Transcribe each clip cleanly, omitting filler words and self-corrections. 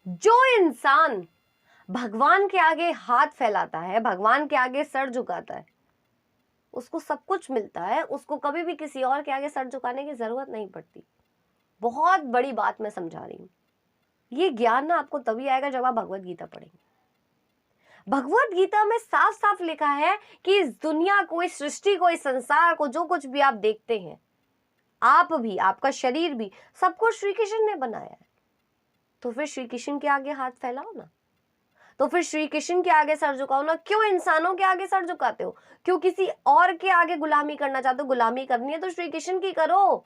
जो इंसान भगवान के आगे हाथ फैलाता है, भगवान के आगे सर झुकाता है, उसको सब कुछ मिलता है, उसको कभी भी किसी और के आगे सर झुकाने की जरूरत नहीं पड़ती। बहुत बड़ी बात मैं समझा रही हूँ। ये ज्ञान ना आपको तभी आएगा जब आप भगवत गीता पढ़ेंगे। भगवत गीता में साफ साफ लिखा है कि इस दुनिया को, इस सृष्टि को, इस संसार को, जो कुछ भी आप देखते हैं, आप भी, आपका शरीर भी, सब कुछ श्री कृष्ण ने बनाया है। तो फिर श्री कृष्ण के आगे हाथ फैलाओ ना, तो फिर श्री कृष्ण के आगे सर झुकाओ ना। क्यों इंसानों के आगे सर झुकाते हो? क्यों किसी और के आगे गुलामी करना चाहते हो? गुलामी करनी है तो श्री कृष्ण की करो।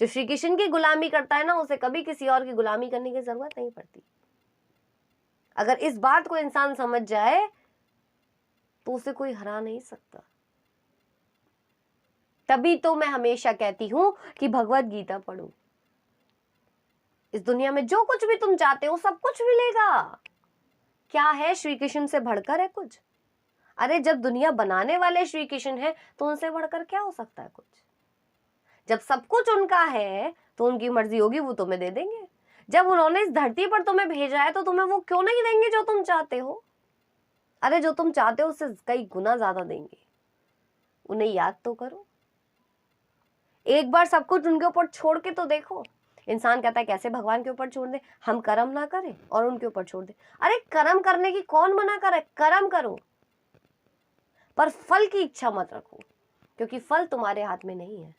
जो श्री कृष्ण की गुलामी करता है ना, उसे कभी किसी और की गुलामी करने की जरूरत नहीं पड़ती। अगर इस बात को इंसान समझ जाए तो उसे कोई हरा नहीं सकता। तभी तो मैं हमेशा कहती हूं कि भगवत गीता पढ़ो। इस दुनिया में जो कुछ भी तुम चाहते हो सब कुछ मिलेगा। क्या है श्री कृष्ण से बढ़कर है कुछ? अरे जब दुनिया बनाने वाले श्री कृष्ण है तो उनसे बढ़कर क्या हो सकता है कुछ? जब सब कुछ उनका है तो उनकी मर्जी होगी, वो तुम्हें दे देंगे। जब उन्होंने इस धरती पर तुम्हें भेजा है तो तुम्हें वो क्यों नहीं देंगे जो तुम चाहते हो? अरे जो तुम चाहते हो उससे कई गुना ज्यादा देंगे। उन्हें याद तो करो, एक बार सब कुछ उनके ऊपर छोड़ के तो देखो। इंसान कहता है कैसे भगवान के ऊपर छोड़ दे, हम कर्म ना करें और उनके ऊपर छोड़ दे। अरे कर्म करने की कौन मना करे? कर्म करो, पर फल की इच्छा मत रखो, क्योंकि फल तुम्हारे हाथ में नहीं है।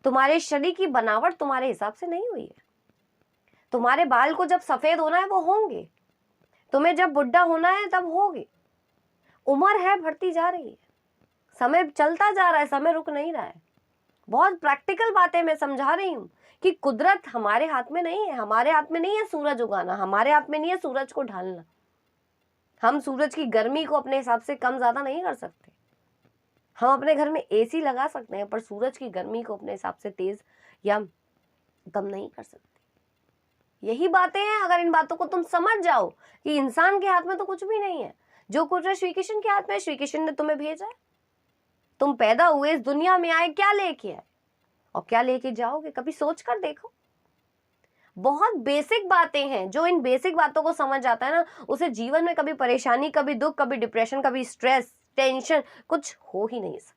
तुम्हारे शरीर की बनावट तुम्हारे हिसाब से नहीं हुई है। तुम्हारे बाल को जब सफेद होना है वो होंगे, तुम्हें जब बुढ़ा होना है तब होगे। उम्र है, बढ़ती जा रही है, समय चलता जा रहा है, समय रुक नहीं रहा है। बहुत प्रैक्टिकल बातें मैं समझा रही हूँ कि कुदरत हमारे हाथ में नहीं है। हमारे हाथ में नहीं है सूरज उगाना, हमारे हाथ में नहीं है सूरज को ढालना। हम सूरज की गर्मी को अपने हिसाब से कम ज्यादा नहीं कर सकते। हम अपने घर में एसी लगा सकते हैं, पर सूरज की गर्मी को अपने हिसाब से तेज या कम नहीं कर सकते। यही बातें हैं। अगर इन बातों को तुम समझ जाओ कि इंसान के हाथ में तो कुछ भी नहीं है, जो कुछ है श्री कृष्ण के हाथ में। श्री कृष्ण ने तुम्हें भेजा है, तुम पैदा हुए, इस दुनिया में आए, क्या लेके आए और क्या लेके जाओगे, कभी सोच कर देखो। बहुत बेसिक बातें हैं। जो इन बेसिक बातों को समझ आता है ना, उसे जीवन में कभी परेशानी, कभी दुख, कभी डिप्रेशन, कभी स्ट्रेस, टेंशन कुछ हो ही नहीं सकता।